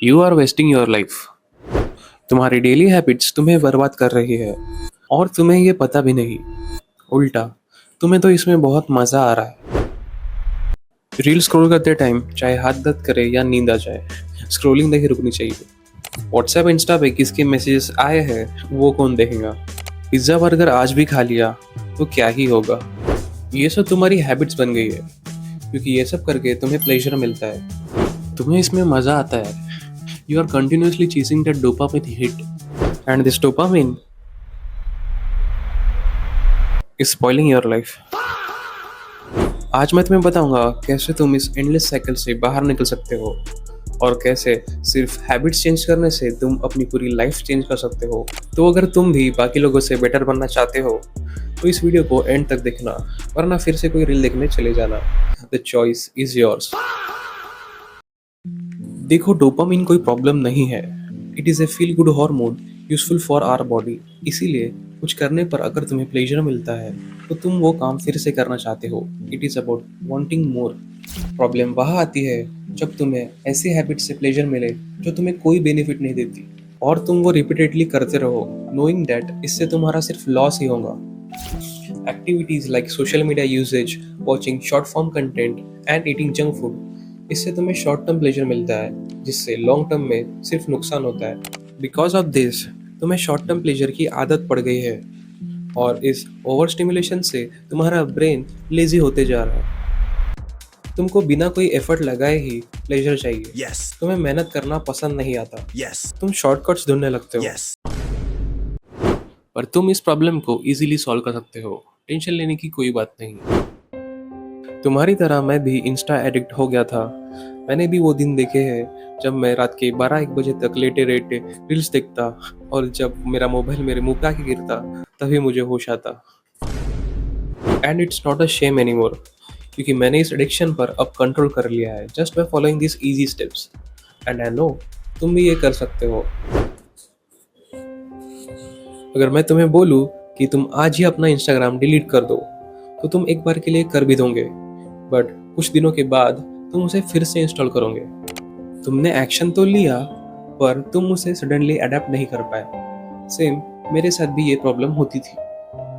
You are wasting your life. तुम्हारी daily habits तुम्हें बर्बाद कर रही है और तुम्हें ये पता भी नहीं। उल्टा, तुम्हें तो इसमें बहुत मजा आ रहा है। रील स्क्रॉल करते टाइम चाहे हाथ दर्द करे या नींद आ जाए, स्क्रॉलिंग नहीं रुकनी चाहिए। व्हाट्सएप इंस्टा पे किसके मैसेजेस आए हैं वो कौन देखेगा। पिज्जा बर्गर आज भी खा लिया तो क्या ही होगा। ये सब तुम्हारी हैबिट्स बन गई है क्योंकि ये सब करके तुम्हें प्लेजर मिलता है, तुम्हें इसमें मजा आता है। You are continuously chasing that dopamine hit, and this dopamine is spoiling your life. आज मैं तुम्हें बताऊंगा कैसे तुम इस एंडलेस साइकिल से बाहर निकल सकते हो और कैसे सिर्फ हैबिट्स चेंज करने से तुम अपनी पूरी लाइफ चेंज कर सकते हो। तो अगर तुम भी बाकी लोगों से बेटर बनना चाहते हो तो इस वीडियो को एंड तक देखना, वरना फिर से कोई रील देखने चले जाना। The choice is yours. देखो, डोपामिन कोई प्रॉब्लम नहीं है। It is a feel good hormone useful for our body. इसीलिए कुछ करने पर अगर तुम्हें प्लेजर मिलता है तो तुम वो काम फिर से करना चाहते हो। It is about wanting more. Problem वहाँ आती है जब तुम्हें ऐसी हैबिट से प्लेजर मिले जो तुम्हें कोई बेनिफिट नहीं देती और तुम वो रिपीटेडली करते रहो, नोइंग दैट इससे तुम्हारा सिर्फ लॉस ही होगा। Activities like social media usage, watching short form content and eating junk food, इससे तुम्हें शॉर्ट टर्म प्लेजर मिलता है जिससे लॉन्ग टर्म में सिर्फ नुकसान होता है। बिकॉज ऑफ दिस तुम्हें शॉर्ट टर्म प्लेजर की आदत पड़ गई है और इस ओवर स्टिमुलेशन से तुम्हारा ब्रेन लेजी होते जा रहा है। तुमको बिना कोई एफर्ट लगाए ही प्लेजर चाहिए। तुम्हें मेहनत करना पसंद नहीं आता। तुम शॉर्टकट्स ढूंढने लगते हो। पर तुम इस प्रॉब्लम को इजीली सॉल्व कर सकते हो। टेंशन लेने की कोई बात नहीं। तुम्हारी तरह मैं भी इंस्टा एडिक्ट हो गया था। मैंने भी वो दिन देखे हैं जब मैं रात के 12-1 बजे तक लेटे लेटे रील्स देखता और जब मेरा मोबाइल मेरे मुंह पे आके गिरता तभी मुझे होश आता। And it's not a shame anymore, क्योंकि मैंने इस एडिक्शन पर अब कंट्रोल कर लिया है just by following this easy steps. And I know तुम भी ये कर सकते हो। अगर मैं तुम्हें बोलूँ कि तुम आज ही अपना इंस्टाग्राम डिलीट कर दो तो तुम एक बार के लिए कर भी दोगे, बट कुछ दिनों के बाद तुम उसे फिर से इंस्टॉल करोगे। तुमने एक्शन तो लिया पर तुम उसे सडनली अडेप्ट नहीं कर पाए। सेम मेरे साथ भी ये प्रॉब्लम होती थी।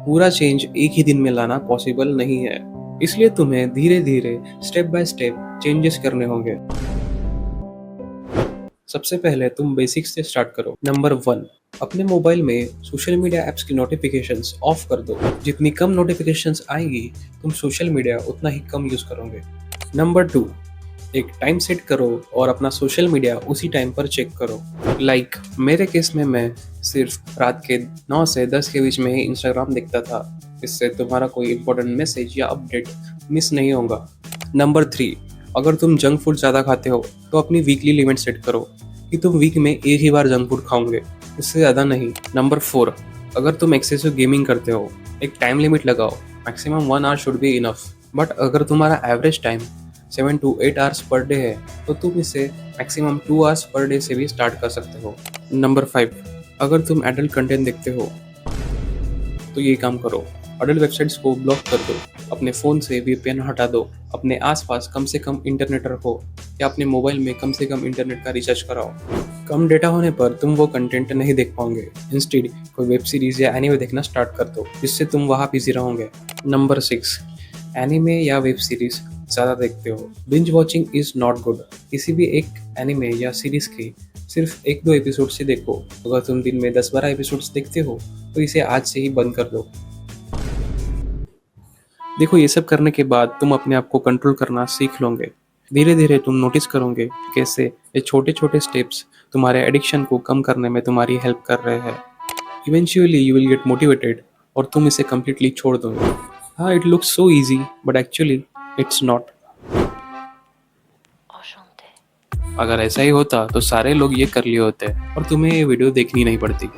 पूरा चेंज एक ही दिन में लाना पॉसिबल नहीं है, इसलिए तुम्हें धीरे धीरे स्टेप बाय स्टेप चेंजेस करने होंगे। सबसे पहले तुम बेसिक्स से स्टार्ट करो। नंबर 1, अपने मोबाइल में सोशल मीडिया ऐप्स की नोटिफिकेशंस ऑफ कर दो। जितनी कम नोटिफिकेशंस आएगी तुम सोशल मीडिया उतना ही कम यूज करोगे। नंबर 2, एक टाइम सेट करो और अपना सोशल मीडिया उसी टाइम पर चेक करो। लाइक मेरे केस में मैं सिर्फ रात के 9 से 10 के बीच में ही इंस्टाग्राम देखता था। इससे तुम्हारा कोई इंपॉर्टेंट मैसेज या अपडेट मिस नहीं होगा। नंबर 3, अगर तुम जंक फूड ज़्यादा खाते हो तो अपनी वीकली लिमिट सेट करो कि तुम वीक में एक ही बार जंक फूड खाओगे, उससे ज़्यादा नहीं। नंबर 4, अगर तुम एक्सेसिव गेमिंग करते हो एक टाइम लिमिट लगाओ। Maximum 1 hour should be enough, but अगर तुम्हारा average time 7 to 8 hours per day है तो तुम इसे मैक्सिमम 2 आवर्स पर डे से भी स्टार्ट कर सकते हो। नंबर 5, अगर तुम एडल्ट कंटेंट देखते हो तो ये काम करो, अडल्ट वेबसाइट्स को ब्लॉक कर दो, अपने फ़ोन से वीपीएन हटा दो, अपने आसपास कम से कम इंटरनेट रखो या अपने मोबाइल में कम से कम इंटरनेट का रिचार्ज कराओ। कम डेटा होने पर तुम वो कंटेंट नहीं देख पाओगे। इंस्टेड कोई वेब सीरीज या एनीमे देखना स्टार्ट कर दो, जिससे तुम वहाँ बिजी रहोगे। नंबर 6, एनीमे या वेब सीरीज ज़्यादा देखते हो, binge watching is not good. किसी भी एक एनीमे या सीरीज की सिर्फ 1-2 एपिसोड से देखो। अगर तुम दिन में 10-12 एपिसोड्स देखते हो तो इसे आज से ही बंद कर दो। देखो, ये सब करने के बाद तुम अपने आप को कंट्रोल करना सीख लोगे। धीरे धीरे तुम नोटिस करोगे कैसे ये छोटे छोटे स्टेप्स तुम्हारे एडिक्शन को कम करने में तुम्हारी हेल्प कर रहे हैं। Eventually you will get motivated और तुम इसे कम्प्लीटली छोड़ दोगे। हाँ, it looks so easy but actually it's not. अगर ऐसा ही होता तो सारे लोग ये कर लिए होते और तुम्हें ये वीडियो देखनी नहीं पड़ती।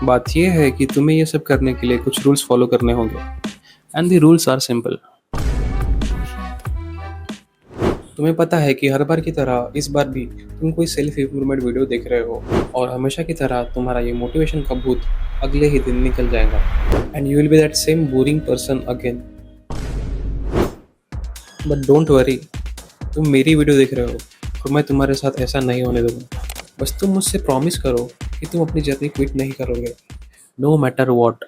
बात यह है कि तुम्हें ये सब करने के लिए कुछ रूल्स फॉलो करने होंगे, and the rules are simple. तुम्हें पता है कि हर बार की तरह इस बार भी तुम कोई सेल्फ इम्प्रूवमेंट वीडियो देख रहे हो और हमेशा की तरह तुम्हारा ये मोटिवेशन का भूत अगले ही दिन निकल जाएगा and you will be that same boring person again. But don't worry, तुम मेरी वीडियो देख रहे हो और मैं तुम्हारे साथ ऐसा नहीं होने दूंगा। बस तुम मुझसे प्रॉमिस करो कि तुम अपनी जर्नी क्विट नहीं करोगे, नो मैटर वॉट।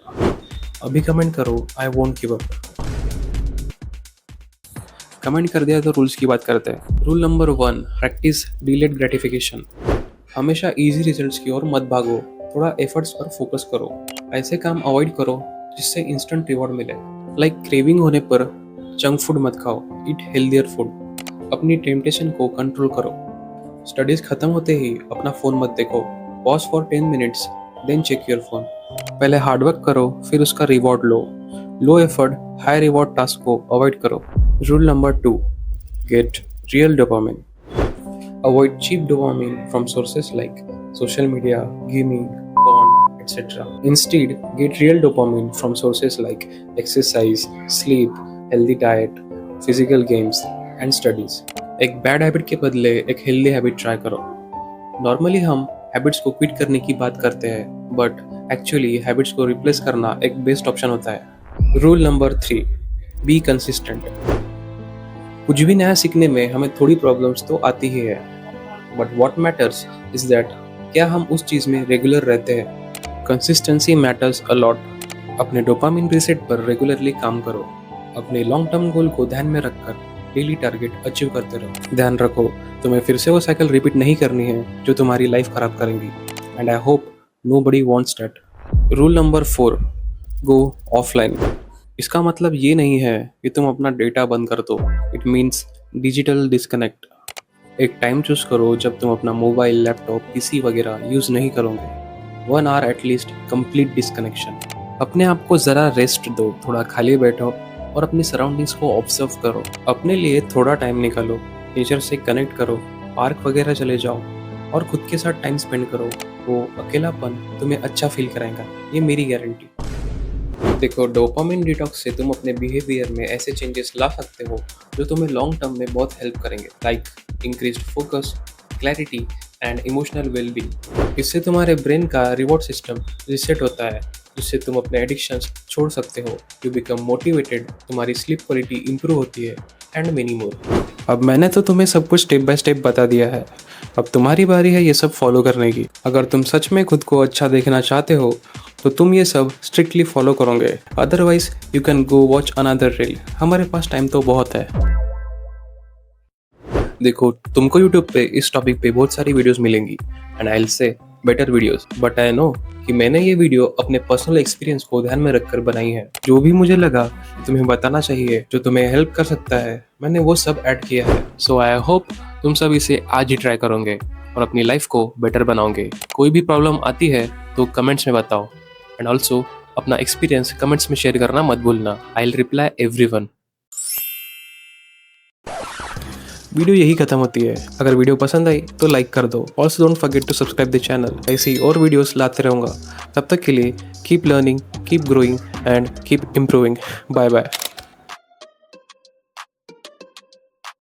अभी कमेंट करो, I won't give up. Comment कर दिया तो रूल्स की बात करते हैं। Rule number 1, practice delayed gratification. हमेशा इजी रिजल्ट्स की ओर मत भागो, थोड़ा एफर्ट्स पर फोकस करो। ऐसे काम अवॉइड करो जिससे इंस्टेंट रिवॉर्ड मिले। लाइक क्रेविंग होने पर जंक फूड मत खाओ, ईट हेल्दियर फूड। अपनी टेम्पटेशन को कंट्रोल करो। स्टडीज खत्म होते ही अपना फोन मत देखो, pause for 10 minutes then check your phone. पहले हार्डवर्क करो, फिर उसका रिवॉर्ड लो। Low effort high reward task को अवॉइड करो। Rule number 2, get real dopamine. Avoid cheap dopamine from sources like social media, gaming, porn, etc. Instead, get real dopamine from sources like exercise, sleep, healthy diet, physical games, and studies. एक bad habit के बदले एक healthy habit try करो। Normally हम habits को quit करने की बात करते हैं, बट एक्चुअली हैबिट्स को रिप्लेस करना एक बेस्ट ऑप्शन होता है। Rule number 3, be consistent. कुछ भी नया सीखने में हमें थोड़ी प्रॉब्लम्स तो आती ही है, but what matters is that क्या हम उस चीज़ में रेगुलर रहते हैं। Consistency matters a lot. अपने डोपामिन रीसेट पर रेगुलरली काम करो। अपने लॉन्ग टर्म गोल को ध्यान में रखकर डेली टारगेट अचीव करते रहो। ध्यान रखो, तुम्हें फिर से वो साइकिल रिपीट नहीं करनी है जो तुम्हारी लाइफ खराब करेंगी, and I hope nobody wants that. Rule number 4, go offline. इसका मतलब ये नहीं है कि तुम अपना डेटा बंद कर दो, इट मीन्स डिजिटल डिस्कनेक्ट। एक टाइम चूज करो जब तुम अपना मोबाइल, लैपटॉप, पीसी वगैरह यूज नहीं करोगे। 1 आवर एटलीस्ट कंप्लीट डिस्कनेक्शन। अपने आप को ज़रा रेस्ट दो, थोड़ा खाली बैठो और अपनी सराउंडिंग्स को ऑब्जर्व करो। अपने लिए थोड़ा टाइम निकालो, नेचर से कनेक्ट करो, पार्क वगैरह चले जाओ और खुद के साथ टाइम स्पेंड करो। वो अकेलापन तुम्हें अच्छा फील कराएगा, ये मेरी गारंटी। देखो, डोपामिन डिटॉक्स से तुम अपने बिहेवियर में ऐसे चेंजेस ला सकते हो जो तुम्हें लॉन्ग टर्म में बहुत हेल्प करेंगे, like increased focus, clarity and emotional wellbeing. इससे तुम्हारे ब्रेन का रिवॉर्ड सिस्टम रिसेट होता है, जिससे तुम अपने एडिक्शंस छोड़ सकते हो। यू बिकम मोटिवेटेड, तुम्हारी स्लीप क्वालिटी इंप्रूव होती है एंड मेनी मोर। अब मैंने तो तुम्हें सब कुछ स्टेप बाय स्टेप बता दिया है, अब तुम्हारी बारी है ये सब फॉलो करने की। अगर तुम सच में खुद को अच्छा देखना चाहते हो तो तुम ये सब स्ट्रिक्टली फॉलो करोगे, otherwise you can go watch another reel. हमारे पास टाइम तो बहुत है। देखो, तुमको यूट्यूब पे इस टॉपिक पे बहुत सारी वीडियोस मिलेंगी and I will say better videos, but I know कि मैंने ये वीडियो अपने पर्सनल एक्सपीरियंस को ध्यान में रखकर बनाई है। जो भी मुझे लगा तुम्हें बताना चाहिए, जो तुम्हें हेल्प कर सकता है, मैंने वो सब ऐड किया है। सो आई होप तुम सब इसे आज ही ट्राई करोगे और अपनी लाइफ को बेटर बनाओगे। कोई भी प्रॉब्लम आती है तो कमेंट्स में बताओ, एंड ऑल्सो अपना एक्सपीरियंस कमेंट्स में शेयर करना मत भूलना। I will reply everyone. Video यही खत्म होती है। अगर वीडियो पसंद आई तो लाइक कर दो। Also don't forget to subscribe the channel. ऐसी और वीडियोस लाते रहूँगा। तब तक के लिए keep learning, keep growing and keep improving. Bye bye.